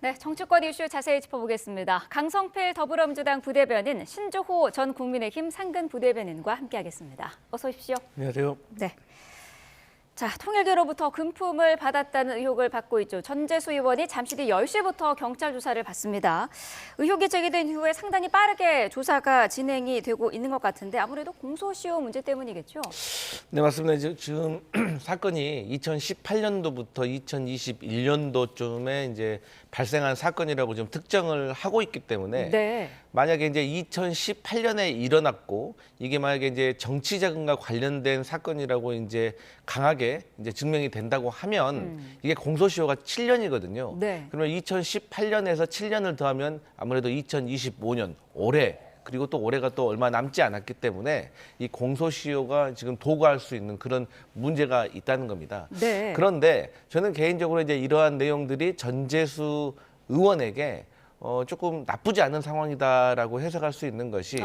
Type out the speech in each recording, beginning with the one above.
네, 정치권 이슈 자세히 짚어보겠습니다. 강성필 더불어민주당 부대변인, 신주호 전 국민의힘 상근 부대변인과 함께하겠습니다. 어서 오십시오. 안녕하세요. 네. 자, 통일교로부터 금품을 받았다는 의혹을 받고 있죠. 전재수 의원이 잠시 뒤 10시부터 경찰 조사를 받습니다. 의혹이 제기된 이후에 상당히 빠르게 조사가 진행이 되고 있는 것 같은데 아무래도 공소시효 문제 때문이겠죠? 네, 맞습니다. 지금 사건이 2018년도부터 2021년도쯤에 이제 발생한 사건이라고 지금 특정을 하고 있기 때문에 네. 만약에 이제 2018년에 일어났고 이게 만약에 이제 정치 자금과 관련된 사건이라고 이제 강하게 이제 증명이 된다고 하면 이게 공소시효가 7년이거든요. 네. 그러면 2018년에서 7년을 더하면 아무래도 2025년 올해 그리고 또 올해가 또 얼마 남지 않았기 때문에 이 공소시효가 지금 도구할 수 있는 그런 문제가 있다는 겁니다. 네. 그런데 저는 개인적으로 이제 이러한 내용들이 전재수 의원에게 조금 나쁘지 않은 상황이다라고 해석할 수 있는 것이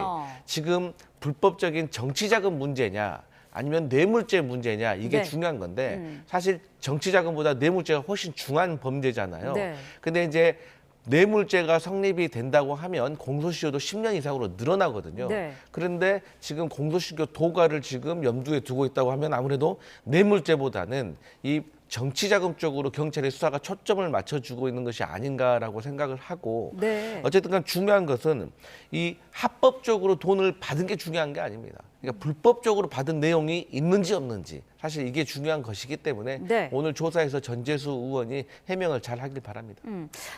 지금 불법적인 정치자금 문제냐 아니면 뇌물죄 문제냐 이게 네. 중요한 건데 사실 정치자금보다 뇌물죄가 훨씬 중한 범죄잖아요. 네. 근데 이제 뇌물죄가 성립이 된다고 하면 공소시효도 10년 이상으로 늘어나거든요. 네. 그런데 지금 공소시효 도과를 지금 염두에 두고 있다고 하면 아무래도 뇌물죄보다는 이 정치자금 쪽으로 경찰의 수사가 초점을 맞춰주고 있는 것이 아닌가라고 생각을 하고 네. 어쨌든 간 중요한 것은 이 합법적으로 돈을 받은 게 중요한 게 아닙니다. 그러니까 불법적으로 받은 내용이 있는지 없는지 사실 이게 중요한 것이기 때문에 네. 오늘 조사에서 전재수 의원이 해명을 잘 하길 바랍니다.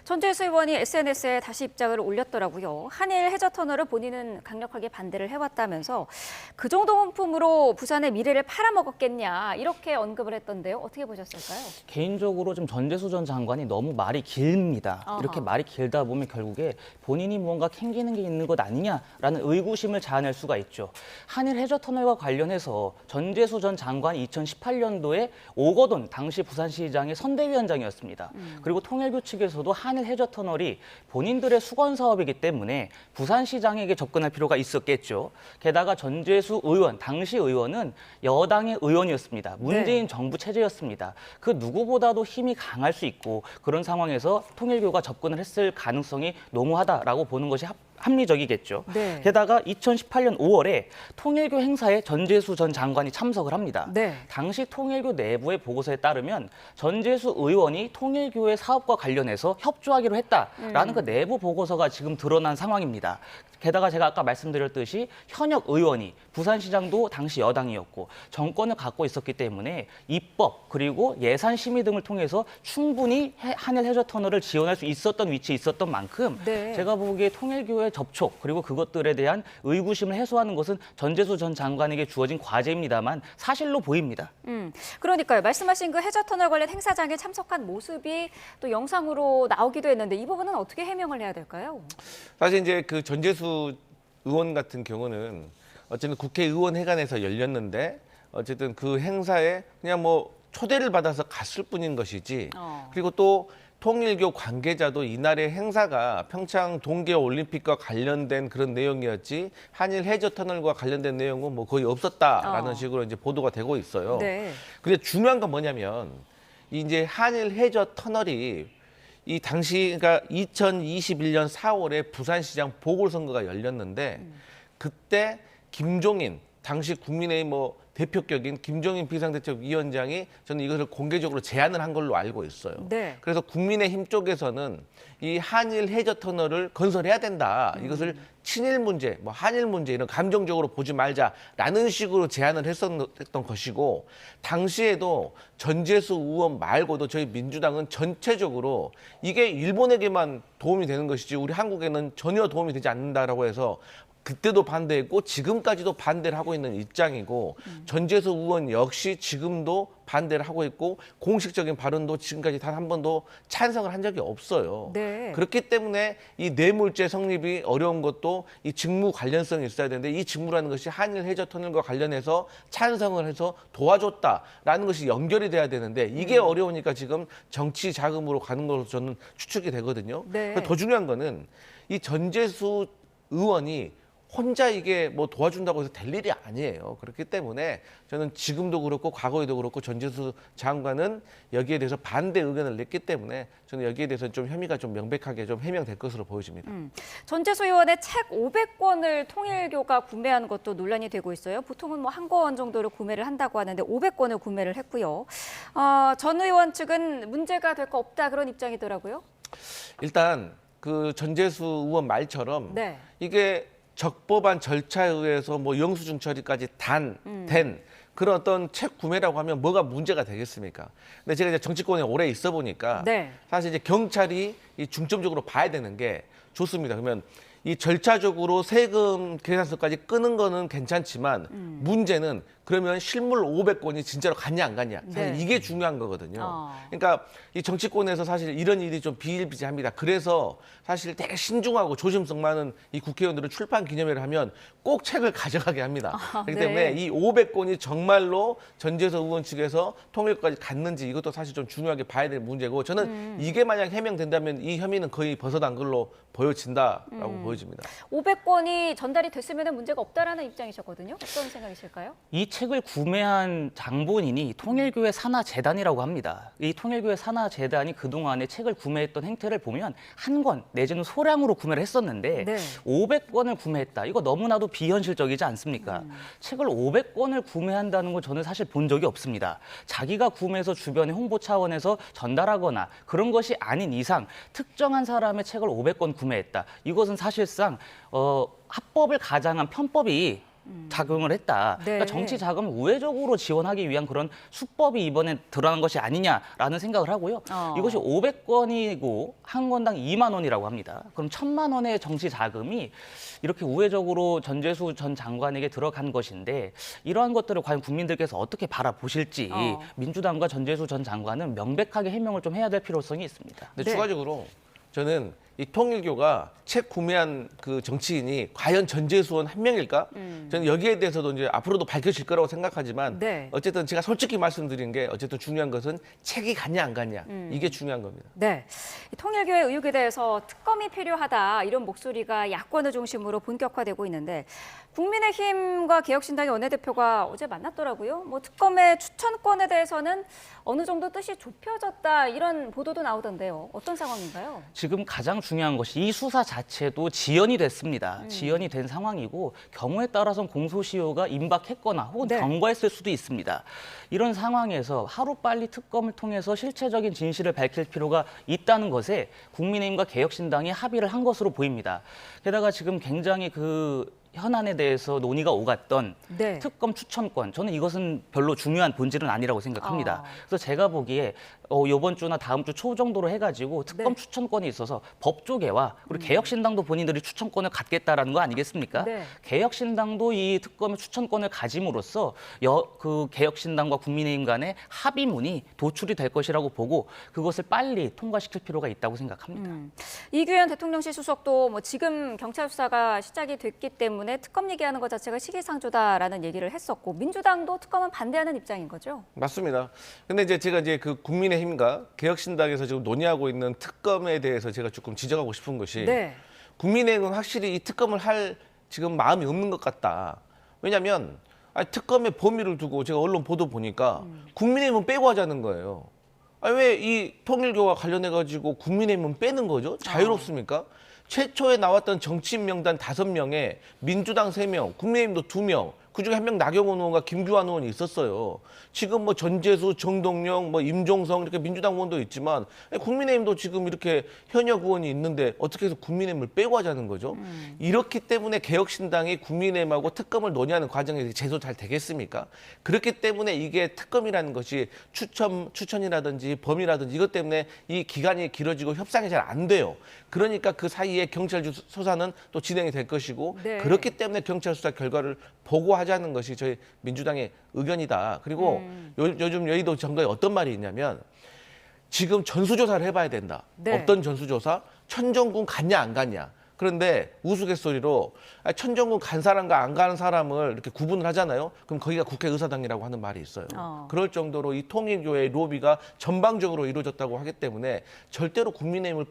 전재수 의원이 SNS에 다시 입장을 올렸더라고요. 한일 해저 터널을 본인은 강력하게 반대를 해왔다면서 그 정도 금품으로 부산의 미래를 팔아먹었겠냐 이렇게 언급을 했던데요. 어떻게 보셨을까요? 개인적으로 좀 전재수 전 장관이 너무 말이 길입니다. 아하. 이렇게 말이 길다 보면 결국에 본인이 무언가 캥기는 게 있는 것 아니냐라는 의구심을 자아낼 수가 있죠. 한일 해저 터널과 관련해서 전재수 전 장관이 2018년도에 오거돈 당시 부산시장의 선대위원장이었습니다. 그리고 통일교 측에서도 한일 해저 터널이 본인들의 수건 사업이기 때문에 부산시장에게 접근할 필요가 있었겠죠. 게다가 전재수 의원, 당시 의원은 여당의 의원이었습니다. 문재인 정부 체제였습니다. 그 누구보다도 힘이 강할 수 있고 그런 상황에서 통일교가 접근을 했을 가능성이 농후하다라고 보는 것이 합리적이겠죠. 네. 게다가 2018년 5월에 통일교 행사에 전재수 전 장관이 참석을 합니다. 네. 당시 통일교 내부의 보고서에 따르면 전재수 의원이 통일교의 사업과 관련해서 협조하기로 했다라는 그 내부 보고서가 지금 드러난 상황입니다. 게다가 제가 아까 말씀드렸듯이 현역 의원이 부산시장도 당시 여당이었고 정권을 갖고 있었기 때문에 입법 그리고 예산 심의 등을 통해서 충분히 한일 해저 터널을 지원할 수 있었던 위치에 있었던 만큼 네. 제가 보기에 통일교의 접촉 그리고 그것들에 대한 의구심을 해소하는 것은 전재수 전 장관에게 주어진 과제입니다만 사실로 보입니다. 그러니까요. 말씀하신 그 해저 터널 관련 행사장에 참석한 모습이 또 영상으로 나오기도 했는데 이 부분은 어떻게 해명을 해야 될까요? 사실 이제 그 전재수 의원 같은 경우는 어쨌든 국회의원회관에서 열렸는데 어쨌든 그 행사에 그냥 뭐 초대를 받아서 갔을 뿐인 것이지 그리고 또 통일교 관계자도 이날의 행사가 평창 동계올림픽과 관련된 그런 내용이었지 한일 해저터널과 관련된 내용은 뭐 거의 없었다라는 식으로 이제 보도가 되고 있어요. 네. 근데 중요한 건 뭐냐면 이제 한일 해저터널이 이 당시 그러니까 2021년 4월에 부산시장 보궐선거가 열렸는데 그때 김종인 당시 국민의힘 뭐 대표격인 김종인 비상대책위원장이 저는 이것을 공개적으로 제안을 한 걸로 알고 있어요. 네. 그래서 국민의힘 쪽에서는 이 한일 해저 터널을 건설해야 된다. 이것을 친일 문제, 뭐 한일 문제 이런 감정적으로 보지 말자라는 식으로 제안을 했던 것이고 당시에도 전재수 의원 말고도 저희 민주당은 전체적으로 이게 일본에게만 도움이 되는 것이지 우리 한국에는 전혀 도움이 되지 않는다라고 해서 그때도 반대했고 지금까지도 반대를 하고 있는 입장이고 전재수 의원 역시 지금도 반대를 하고 있고 공식적인 발언도 지금까지 단 한 번도 찬성을 한 적이 없어요. 네. 그렇기 때문에 이 뇌물죄 성립이 어려운 것도 이 직무 관련성이 있어야 되는데 이 직무라는 것이 한일 해저터널과 관련해서 찬성을 해서 도와줬다라는 것이 연결이 돼야 되는데 이게 어려우니까 지금 정치 자금으로 가는 걸로 저는 추측이 되거든요. 네. 더 중요한 거는 이 전재수 의원이 혼자 이게 뭐 도와준다고 해서 될 일이 아니에요. 그렇기 때문에 저는 지금도 그렇고 과거에도 그렇고 전재수 장관은 여기에 대해서 반대 의견을 냈기 때문에 저는 여기에 대해서 좀 혐의가 좀 명백하게 좀 해명될 것으로 보여집니다. 전재수 의원의 책 500권을 통일교가 구매한 것도 논란이 되고 있어요. 보통은 뭐 한 권 정도를 구매를 한다고 하는데 500권을 구매를 했고요. 전 의원 측은 문제가 될 거 없다 그런 입장이더라고요. 일단 그 전재수 의원 말처럼 네. 이게 적법한 절차에 의해서 뭐 영수증 처리까지 된 그런 어떤 책 구매라고 하면 뭐가 문제가 되겠습니까? 근데 제가 이제 정치권에 오래 있어 보니까 네. 사실 이제 경찰이 이 중점적으로 봐야 되는 게 좋습니다. 그러면 이 절차적으로 세금 계산서까지 끄는 거는 괜찮지만 문제는 그러면 실물 500건이 진짜로 갔냐 안 갔냐. 사실 네. 이게 중요한 거거든요. 어. 그러니까 이 정치권에서 사실 이런 일이 좀 비일비재합니다. 그래서 사실 되게 신중하고 조심성 많은 이 국회의원들은 출판 기념회를 하면 꼭 책을 가져가게 합니다. 그렇기 네. 때문에 이 500건이 정말로 전재수 의원 측에서 통일까지 갔는지 이것도 사실 좀 중요하게 봐야 될 문제고 저는 이게 만약 해명된다면 이 혐의는 거의 벗어난 걸로 보여진다라고 보여집니다. 500권이 전달이 됐으면 문제가 없다라는 입장이셨거든요. 어떤 생각이실까요? 이 책을 구매한 장본인이 통일교회 산하재단이라고 합니다. 이 통일교회 산하재단이 그동안에 책을 구매했던 행태를 보면 한 권 내지는 소량으로 구매를 했었는데 네. 500권을 구매했다. 이거 너무나도 비현실적이지 않습니까? 책을 500권을 구매한다는 건 저는 사실 본 적이 없습니다. 자기가 구매해서 주변에 홍보 차원에서 전달하거나 그런 것이 아닌 이상 특정한 사람의 책을 500권 구매했다. 이것은 사실상 합법을 가장한 편법이 작용을 했다. 네. 그러니까 정치 자금을 우회적으로 지원하기 위한 그런 수법이 이번에 드러난 것이 아니냐라는 생각을 하고요. 이것이 500건이고 한 건당 2만 원이라고 합니다. 그럼 1,000만 원의 정치 자금이 이렇게 우회적으로 전재수 전 장관에게 들어간 것인데 이러한 것들을 과연 국민들께서 어떻게 바라보실지 민주당과 전재수 전 장관은 명백하게 해명을 좀 해야 될 필요성이 있습니다. 근데 네. 추가적으로 저는 이 통일교가 책 구매한 그 정치인이 과연 전재수 의원 한 명일까? 저는 여기에 대해서도 이제 앞으로도 밝혀질 거라고 생각하지만 네. 어쨌든 제가 솔직히 말씀드린 게 어쨌든 중요한 것은 책이 갔냐 안 갔냐 이게 중요한 겁니다. 네, 이 통일교회 의혹에 대해서 특검이 필요하다 이런 목소리가 야권을 중심으로 본격화되고 있는데 국민의힘과 개혁신당의 원내대표가 어제 만났더라고요. 뭐 특검의 추천권에 대해서는 어느 정도 뜻이 좁혀졌다 이런 보도도 나오던데요. 어떤 상황인가요? 지금 가장 중요한 것이 이 수사 자체도 지연이 됐습니다. 지연이 된 상황이고 경우에 따라서는 공소시효가 임박했거나 혹은 네. 경과했을 수도 있습니다. 이런 상황에서 하루빨리 특검을 통해서 실체적인 진실을 밝힐 필요가 있다는 것에 국민의힘과 개혁신당이 합의를 한 것으로 보입니다. 게다가 지금 굉장히 그 현안에 대해서 논의가 오갔던 네. 특검 추천권, 저는 이것은 별로 중요한 본질은 아니라고 생각합니다. 그래서 제가 보기에 이번 주나 다음 주 초 정도로 해가지고 특검 네. 추천권이 있어서 법조계와 그리고 개혁신당도 본인들이 추천권을 갖겠다라는 거 아니겠습니까? 네. 개혁신당도 이 특검의 추천권을 가짐으로써 그 개혁신당과 국민의힘 간의 합의문이 도출이 될 것이라고 보고 그것을 빨리 통과시킬 필요가 있다고 생각합니다. 이규현 대통령실 수석도 뭐 지금 경찰 수사가 시작이 됐기 때문에 특검 얘기하는 것 자체가 시기상조다라는 얘기를 했었고 민주당도 특검은 반대하는 입장인 거죠. 맞습니다. 근데 이제 제가 이제 그 국민의힘과 개혁신당에서 지금 논의하고 있는 특검에 대해서 제가 조금 지적하고 싶은 것이 네. 국민의힘은 확실히 이 특검을 할 지금 마음이 없는 것 같다. 왜냐하면 특검의 범위를 두고 제가 언론 보도 보니까 국민의힘은 빼고 하자는 거예요. 왜 이 통일교와 관련해 가지고 국민의힘은 빼는 거죠? 자유롭습니까? 최초에 나왔던 정치인 명단 5명에 민주당 3명, 국민의힘도 2명, 그중에 한 명 나경원 의원과 김규환 의원이 있었어요. 지금 뭐 전재수, 정동영, 뭐 임종성 이렇게 민주당 의원도 있지만 국민의힘도 지금 이렇게 현역 의원이 있는데 어떻게 해서 국민의힘을 빼고 하자는 거죠? 이렇기 때문에 개혁신당이 국민의힘하고 특검을 논의하는 과정에서 제소 잘 되겠습니까? 그렇기 때문에 이게 특검이라는 것이 추천이라든지 범위라든지 이것 때문에 이 기간이 길어지고 협상이 잘 안 돼요. 그러니까 그 사이에 경찰 수사는 또 진행이 될 것이고 네. 그렇기 때문에 경찰 수사 결과를 보고하자는 것이 저희 민주당의 의견이다. 그리고 요즘 여의도 정가에 어떤 말이 있냐면 지금 전수조사를 해봐야 된다. 네. 어떤 전수조사? 천정군 갔냐 안 갔냐. 그런데 우스갯소리로 천정군 간 사람과 안 가는 사람을 이렇게 구분을 하잖아요. 그럼 거기가 국회의사당이라고 하는 말이 있어요. 그럴 정도로 이 통일교의 로비가 전방적으로 이루어졌다고 하기 때문에 절대로 국민의힘을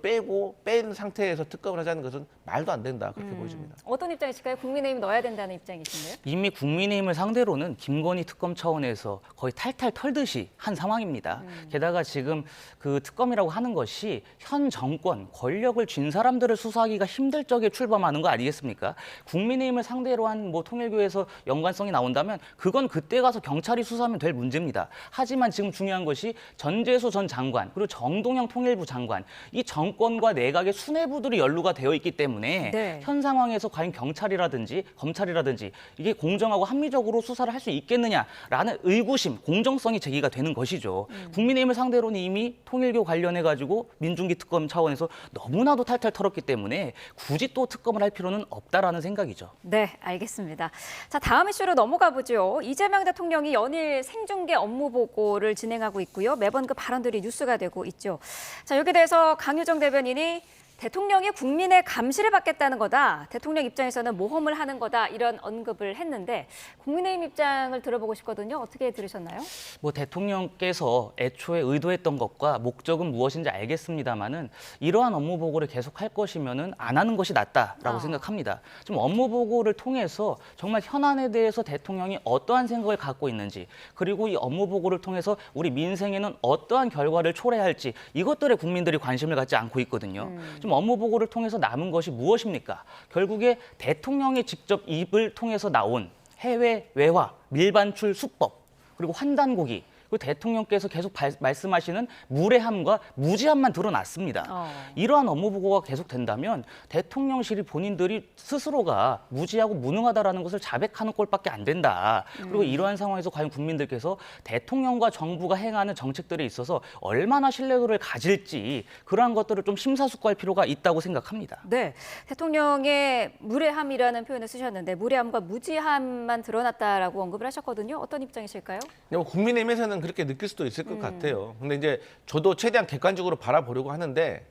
뺀 상태에서 특검을 하자는 것은 말도 안 된다 그렇게 보여집니다. 어떤 입장이실까요? 국민의힘 넣어야 된다는 입장이신가요? 이미 국민의힘을 상대로는 김건희 특검 차원에서 거의 탈탈 털듯이 한 상황입니다. 게다가 지금 그 특검이라고 하는 것이 현 정권, 권력을 쥔 사람들을 수사하기가 힘들 적에 출범하는 거 아니겠습니까? 국민의힘을 상대로 한 뭐 통일교에서 연관성이 나온다면 그건 그때 가서 경찰이 수사하면 될 문제입니다. 하지만 지금 중요한 것이 전재수 전 장관 그리고 정동영 통일부 장관 이 정권과 내각의 수뇌부들이 연루가 되어 있기 때문에 네. 현 상황에서 과연 경찰이라든지 검찰이라든지 이게 공정하고 합리적으로 수사를 할 수 있겠느냐라는 의구심, 공정성이 제기가 되는 것이죠. 국민의힘을 상대로는 이미 통일교 관련해 가지고 민중기 특검 차원에서 너무나도 탈탈 털었기 때문에 굳이 또 특검을 할 필요는 없다라는 생각이죠. 네, 알겠습니다. 자, 다음 이슈로 넘어가 보죠. 이재명 대통령이 연일 생중계 업무 보고를 진행하고 있고요. 매번 그 발언들이 뉴스가 되고 있죠. 자, 여기에 대해서 강유정 대변인이 대통령이 국민의 감시를 받겠다는 거다. 대통령 입장에서는 모험을 하는 거다. 이런 언급을 했는데 국민의힘 입장을 들어보고 싶거든요. 어떻게 들으셨나요? 뭐 대통령께서 애초에 의도했던 것과 목적은 무엇인지 알겠습니다만은 이러한 업무 보고를 계속할 것이면은 안 하는 것이 낫다라고 생각합니다. 좀 업무 보고를 통해서 정말 현안에 대해서 대통령이 어떠한 생각을 갖고 있는지 그리고 이 업무 보고를 통해서 우리 민생에는 어떠한 결과를 초래할지 이것들에 국민들이 관심을 갖지 않고 있거든요. 좀 업무 보고를 통해서 남은 것이 무엇입니까? 결국에 대통령이 직접 입을 통해서 나온 해외 외화, 밀반출 수법, 그리고 환단고기, 그리고 대통령께서 계속 말씀하시는 무례함과 무지함만 드러났습니다. 이러한 업무 보고가 계속된다면 대통령실이 본인들이 스스로가 무지하고 무능하다라는 것을 자백하는 꼴밖에 안 된다. 그리고 이러한 상황에서 과연 국민들께서 대통령과 정부가 행하는 정책들에 있어서 얼마나 신뢰도를 가질지 그러한 것들을 좀 심사숙고할 필요가 있다고 생각합니다. 네, 대통령의 무례함이라는 표현을 쓰셨는데 무례함과 무지함만 드러났다라고 언급을 하셨거든요. 어떤 입장이실까요? 국민의힘에서는 그렇게 느낄 수도 있을 것 같아요. 근데 이제 저도 최대한 객관적으로 바라보려고 하는데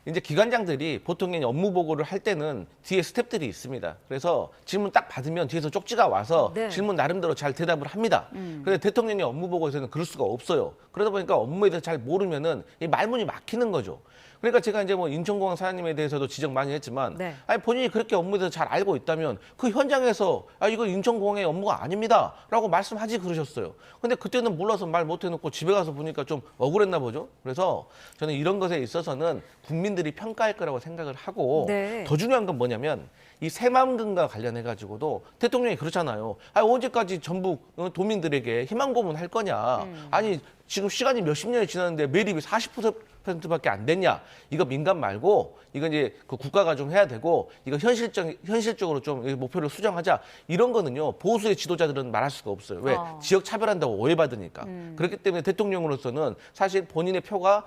이제 기관장들이 보통 업무 보고를 할 때는 뒤에 스태프들이 있습니다. 그래서 질문 딱 받으면 뒤에서 쪽지가 와서 네. 질문 나름대로 잘 대답을 합니다. 그런데 대통령이 업무 보고에서는 그럴 수가 없어요. 그러다 보니까 업무에 대해서 잘 모르면은 이 말문이 막히는 거죠. 그러니까 제가 이제 뭐 인천공항 사장님에 대해서도 지적 많이 했지만 네. 아니 본인이 그렇게 업무에 대해서 잘 알고 있다면 그 현장에서 이거 인천공항의 업무가 아닙니다라고 말씀하지 그러셨어요. 근데 그때는 몰라서 말 못 해놓고 집에 가서 보니까 좀 억울했나 보죠. 그래서 저는 이런 것에 있어서는 국민들이 평가할 거라고 생각을 하고 네. 더 중요한 건 뭐냐면 이 새마음금과 관련해 가지고도 대통령이 그렇잖아요. 언제까지 전북 도민들에게 희망 고문할 거냐. 아니 지금 시간이 몇십 년이 지났는데 매립이 40%밖에 안 됐냐. 이거 민감 말고 이거 이제 그 국가가 좀 해야 되고 이거 현실적으로 좀 목표를 수정하자. 이런 거는요. 보수의 지도자들은 말할 수가 없어요. 왜? 지역 차별한다고 오해받으니까. 그렇기 때문에 대통령으로서는 사실 본인의 표가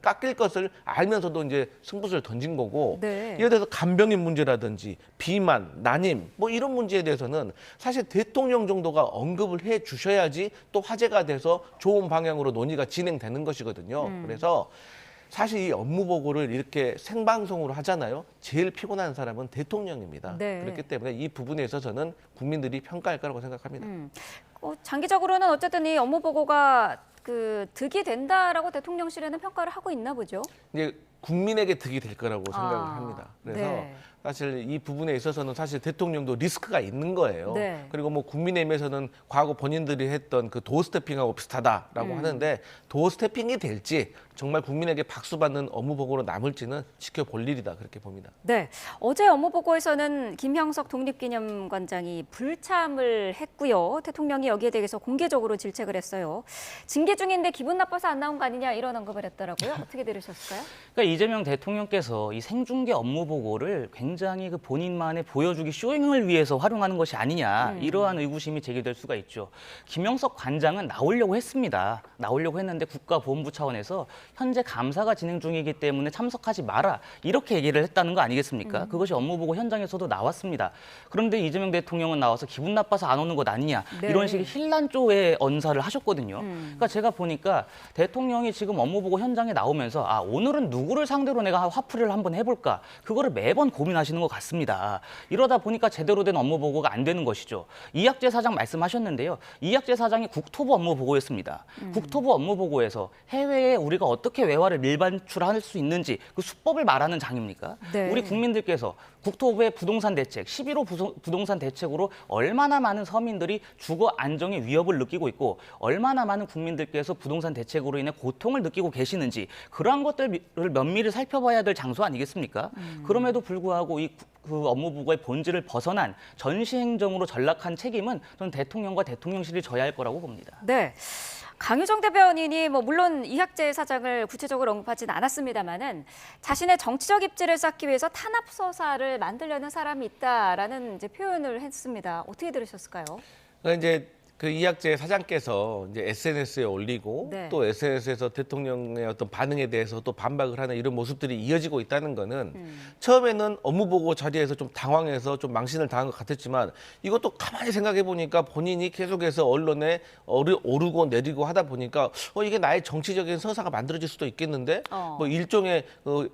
깎일 것을 알면서도 이제 승부수를 던진 거고 네. 이에 대해서 간병인 문제라든지 비만, 난임 뭐 이런 문제에 대해서는 사실 대통령 정도가 언급을 해 주셔야지 또 화제가 돼서 좋은 방향으로 논의가 진행되는 것이거든요. 그래서 사실 이 업무 보고를 이렇게 생방송으로 하잖아요. 제일 피곤한 사람은 대통령입니다. 네. 그렇기 때문에 이 부분에 있어서는 국민들이 평가할 거라고 생각합니다. 장기적으로는 어쨌든 이 업무 보고가 득이 된다라고 대통령실에는 평가를 하고 있나 보죠. 이제 국민에게 득이 될 거라고 생각을 합니다. 그래서 네. 사실 이 부분에 있어서는 사실 대통령도 리스크가 있는 거예요. 네. 그리고 뭐 국민의힘에서는 과거 본인들이 했던 그 도어 스태핑하고 비슷하다라고 하는데 도어 스태핑이 될지 정말 국민에게 박수 받는 업무 보고로 남을지는 지켜볼 일이다 그렇게 봅니다. 네, 어제 업무 보고에서는 김형석 독립기념관장이 불참을 했고요. 대통령이 여기에 대해서 공개적으로 질책을 했어요. 징계 중인데 기분 나빠서 안 나온 거 아니냐 이런 언급을 했더라고요. 어떻게 들으셨을까요? 그러니까 이재명 대통령께서 이 생중계 업무 보고를 굉장히 굉장히 그 본인만의 보여주기 쇼잉을 위해서 활용하는 것이 아니냐 이러한 의구심이 제기될 수가 있죠. 김영석 관장은 나오려고 했습니다. 나오려고 했는데 국가보훈부 차원에서 현재 감사가 진행 중이기 때문에 참석하지 마라 이렇게 얘기를 했다는 거 아니겠습니까? 그것이 업무보고 현장에서도 나왔습니다. 그런데 이재명 대통령은 나와서 기분 나빠서 안 오는 것 아니냐 네. 이런 식의 힐난조의 언사를 하셨거든요. 그러니까 제가 보니까 대통령이 지금 업무보고 현장에 나오면서 아 오늘은 누구를 상대로 내가 화풀이를 한번 해볼까 그거를 매번 고민하시는 것 같습니다. 이러다 보니까 제대로 된 업무보고가 안 되는 것이죠. 이학재 사장 말씀하셨는데요. 이학재 사장이 국토부 업무보고였습니다. 국토부 업무보고에서 해외에 우리가 어떻게 외화를 밀반출할 수 있는지 그 수법을 말하는 장입니까? 네. 우리 국민들께서 국토부의 부동산 대책, 11호 부동산 대책으로 얼마나 많은 서민들이 주거 안정의 위협을 느끼고 있고 얼마나 많은 국민들께서 부동산 대책으로 인해 고통을 느끼고 계시는지 그러한 것들을 면밀히 살펴봐야 될 장소 아니겠습니까? 그럼에도 불구하고 그 업무보고의 본질을 벗어난 전시행정으로 전락한 책임은 저는 대통령과 대통령실이 져야 할 거라고 봅니다. 네. 강유정 대변인이 물론 이학재 사장을 구체적으로 언급하지는 않았습니다만은 자신의 정치적 입지를 쌓기 위해서 탄압 서사를 만들려는 사람이 있다라는 이제 표현을 했습니다. 어떻게 들으셨을까요? 그러니까 이제 그 이학재 사장께서 이제 SNS에 올리고 네. 또 SNS에서 대통령의 어떤 반응에 대해서 또 반박을 하는 이런 모습들이 이어지고 있다는 거는 처음에는 업무보고 자리에서 좀 당황해서 좀 망신을 당한 것 같았지만 이것도 가만히 생각해 보니까 본인이 계속해서 언론에 오르고 내리고 하다 보니까 이게 나의 정치적인 서사가 만들어질 수도 있겠는데 뭐 일종의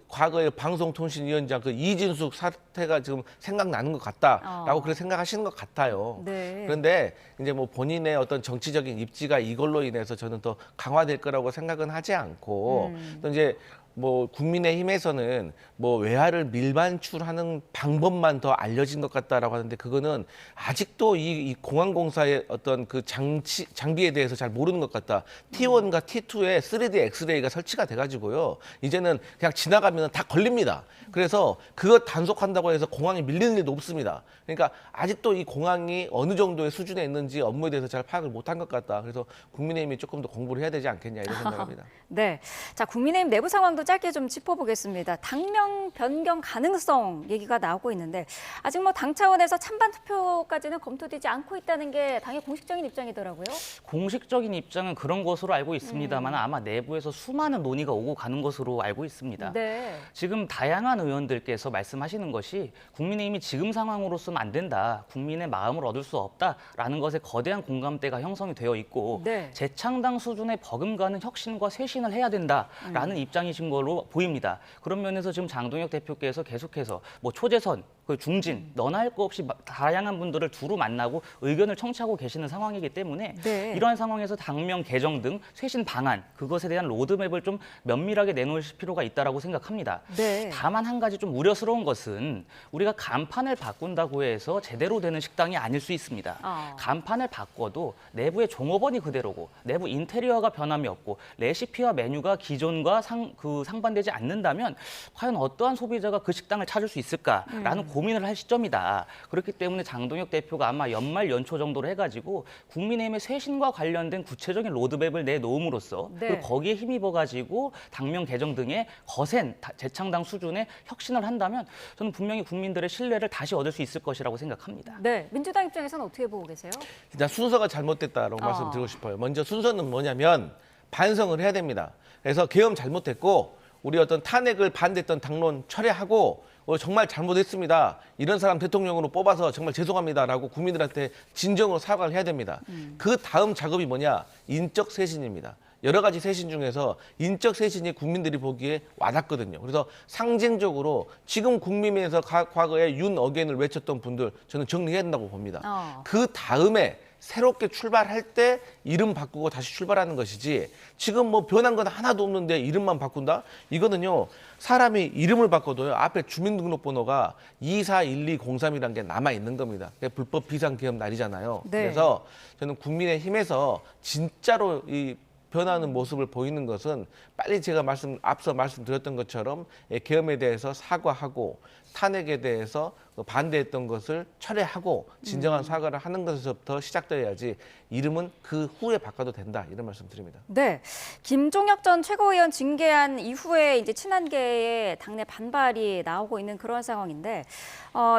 과거의 방송통신위원장 그 이진숙 사태가 지금 생각나는 것 같다라고 그렇게 생각하시는 것 같아요. 네. 그런데 이제 뭐 본인의 어떤 정치적인 입지가 이걸로 인해서 저는 더 강화될 거라고 생각은 하지 않고 또 이제 뭐 국민의힘에서는 뭐 외화를 밀반출하는 방법만 더 알려진 것 같다라고 하는데 그거는 아직도 이 공항공사의 어떤 그 장비에 대해서 잘 모르는 것 같다. T1과 T2에 3D 엑스레이가 설치가 돼가지고요. 이제는 그냥 지나가면 다 걸립니다. 그래서 그거 단속한다고 해서 공항이 밀리는 일도 없습니다. 그러니까 아직도 이 공항이 어느 정도의 수준에 있는지 업무에 대해서 잘 파악을 못한 것 같다. 그래서 국민의힘이 조금 더 공부를 해야 되지 않겠냐 이런 생각합니다. 네. 자, 국민의힘 내부 상황도 짧게 좀 짚어보겠습니다. 당명 변경 가능성 얘기가 나오고 있는데 아직 당 차원에서 찬반 투표까지는 검토되지 않고 있다는 게 당의 공식적인 입장이더라고요. 공식적인 입장은 그런 것으로 알고 있습니다만 아마 내부에서 수많은 논의가 오고 가는 것으로 알고 있습니다. 네. 지금 다양한 의원들께서 말씀하시는 것이 국민의힘이 지금 상황으로서는 안 된다. 국민의 마음을 얻을 수 없다라는 것에 거대한 공감대가 형성이 되어 있고 네. 재창당 수준의 버금가는 혁신과 쇄신을 해야 된다라는 입장이신 걸로 보입니다. 그런 면에서 지금 장동혁 대표께서 계속해서 뭐 초재선, 그 중진, 너나 할 거 없이 다양한 분들을 두루 만나고 의견을 청취하고 계시는 상황이기 때문에 네. 이러한 상황에서 당명 개정 등 쇄신 방안, 그것에 대한 로드맵을 좀 면밀하게 내놓을 필요가 있다라고 생각합니다. 네. 다만 한 가지 좀 우려스러운 것은 우리가 간판을 바꾼다고 해서 제대로 되는 식당이 아닐 수 있습니다. 간판을 바꿔도 내부의 종업원이 그대로고 내부 인테리어가 변함이 없고 레시피와 메뉴가 기존과 상반되지 않는다면 과연 어떠한 소비자가 그 식당을 찾을 수 있을까라는 고민을 할 시점이다. 그렇기 때문에 장동혁 대표가 아마 연말 연초 정도로 해가지고 국민의힘의 쇄신과 관련된 구체적인 로드맵을 내놓음으로써 네. 그리고 거기에 힘입어가지고 당명 개정 등의 거센 재창당 수준의 혁신을 한다면 저는 분명히 국민들의 신뢰를 다시 얻을 수 있을 것이라고 생각합니다. 네. 민주당 입장에서는 어떻게 보고 계세요? 일단 순서가 잘못됐다라고 말씀드리고 싶어요. 먼저 순서는 뭐냐면 반성을 해야 됩니다. 그래서 계엄 잘못됐고 우리 어떤 탄핵을 반대했던 당론 철회하고 정말 잘못했습니다. 이런 사람 대통령으로 뽑아서 정말 죄송합니다라고 국민들한테 진정으로 사과를 해야 됩니다. 그 다음 작업이 뭐냐? 인적 쇄신입니다. 여러 가지 쇄신 중에서 인적 쇄신이 국민들이 보기에 와닿거든요. 그래서 상징적으로 지금 국민의힘에서 과거에 윤 어게인을 외쳤던 분들 저는 정리해야 된다고 봅니다. 그 다음에 새롭게 출발할 때 이름 바꾸고 다시 출발하는 것이지 지금 뭐 변한 건 하나도 없는데 이름만 바꾼다? 이거는요. 사람이 이름을 바꿔도요. 앞에 주민등록번호가 241203이라는 게 남아있는 겁니다. 그게 불법 비상계엄 날이잖아요. 네. 그래서 저는 국민의힘에서 진짜로 이 변하는 모습을 보이는 것은 빨리 제가 앞서 말씀드렸던 것처럼 계엄에 대해서 사과하고 탄핵에 대해서 반대했던 것을 철회하고 진정한 사과를 하는 것에서부터 시작되어야지 이름은 그 후에 바꿔도 된다 이런 말씀드립니다. 네, 김종혁 전 최고위원 징계한 이후에 이제 친한계의 당내 반발이 나오고 있는 그런 상황인데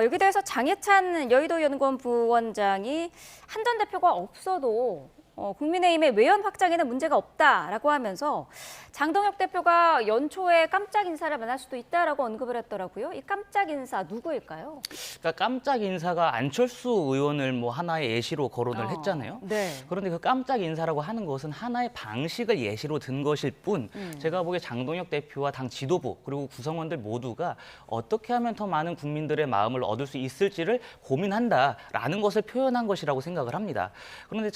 여기 대해서 장해찬 여의도연구원 부원장이 한 전 대표가 없어도 국민의힘의 외연 확장에는 문제가 없다라고 하면서 장동혁 대표가 연초에 깜짝 인사를 만날 수도 있다라고 언급을 했더라고요. 이 깜짝 인사 누구일까요? 그러니까 깜짝 인사가 안철수 의원을 뭐 하나의 예시로 거론을 했잖아요. 네. 그런데 그 깜짝 인사라고 하는 것은 하나의 방식을 예시로 든 것일 뿐 제가 보기에 장동혁 대표와 당 지도부 그리고 구성원들 모두가 어떻게 하면 더 많은 국민들의 마음을 얻을 수 있을지를 고민한다라는 것을 표현한 것이라고 생각을 합니다. 그런데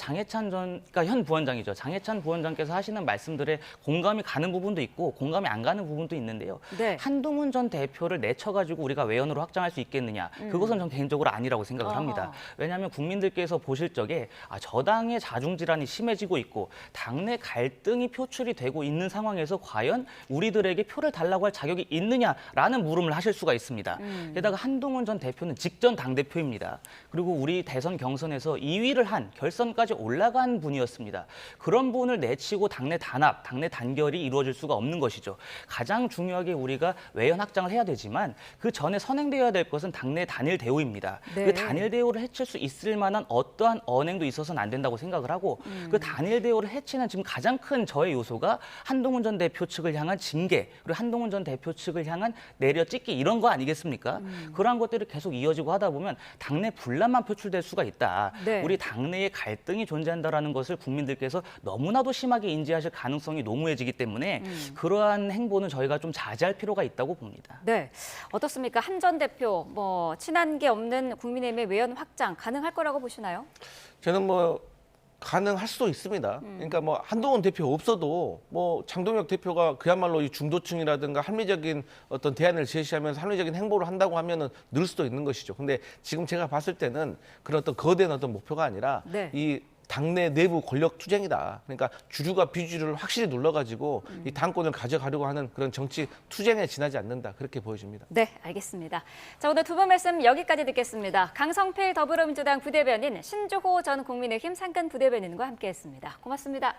그러니까 현 부원장이죠. 장해찬 부원장께서 하시는 말씀들에 공감이 가는 부분도 있고 공감이 안 가는 부분도 있는데요. 네. 한동훈 전 대표를 내쳐가지고 우리가 외연으로 확장할 수 있겠느냐. 그것은 전 개인적으로 아니라고 생각을 합니다. 왜냐하면 국민들께서 보실 적에 저당의 자중질환이 심해지고 있고 당내 갈등이 표출이 되고 있는 상황에서 과연 우리들에게 표를 달라고 할 자격이 있느냐라는 물음을 하실 수가 있습니다. 게다가 한동훈 전 대표는 직전 당대표입니다. 그리고 우리 대선 경선에서 2위를 한 결선까지 올라간 분이었습니다. 그런 분을 내치고 당내 단합, 당내 단결이 이루어질 수가 없는 것이죠. 가장 중요하게 우리가 외연 확장을 해야 되지만 그 전에 선행되어야 될 것은 당내 단일 대우입니다. 네. 그 단일 대우를 해칠 수 있을 만한 어떠한 언행도 있어서는 안 된다고 생각을 하고 그 단일 대우를 해치는 지금 가장 큰 저의 요소가 한동훈 전 대표 측을 향한 징계 그리고 한동훈 전 대표 측을 향한 내려찍기 이런 거 아니겠습니까? 그러한 것들이 계속 이어지고 하다 보면 당내 분란만 표출될 수가 있다. 네. 우리 당내에 갈등이 존재한다라는 것을 국민들께서 너무나도 심하게 인지하실 가능성이 농후해지기 때문에 그러한 행보는 저희가 좀 자제할 필요가 있다고 봅니다. 네, 어떻습니까? 한 전 대표 친한계 없는 국민의힘의 외연 확장 가능할 거라고 보시나요? 저는 가능할 수도 있습니다. 그러니까 한동훈 대표 없어도 장동혁 대표가 그야말로 이 중도층이라든가 합리적인 어떤 대안을 제시하면서 합리적인 행보를 한다고 하면은 늘 수도 있는 것이죠. 근데 지금 제가 봤을 때는 그런 어떤 거대한 어떤 목표가 아니라 네. 이 당내 내부 권력 투쟁이다. 그러니까 주류가 비주류를 확실히 눌러가지고 이 당권을 가져가려고 하는 그런 정치 투쟁에 지나지 않는다. 그렇게 보여집니다. 네, 알겠습니다. 자, 오늘 두 분 말씀 여기까지 듣겠습니다. 강성필 더불어민주당 부대변인, 신주호 전 국민의힘 상근 부대변인과 함께했습니다. 고맙습니다.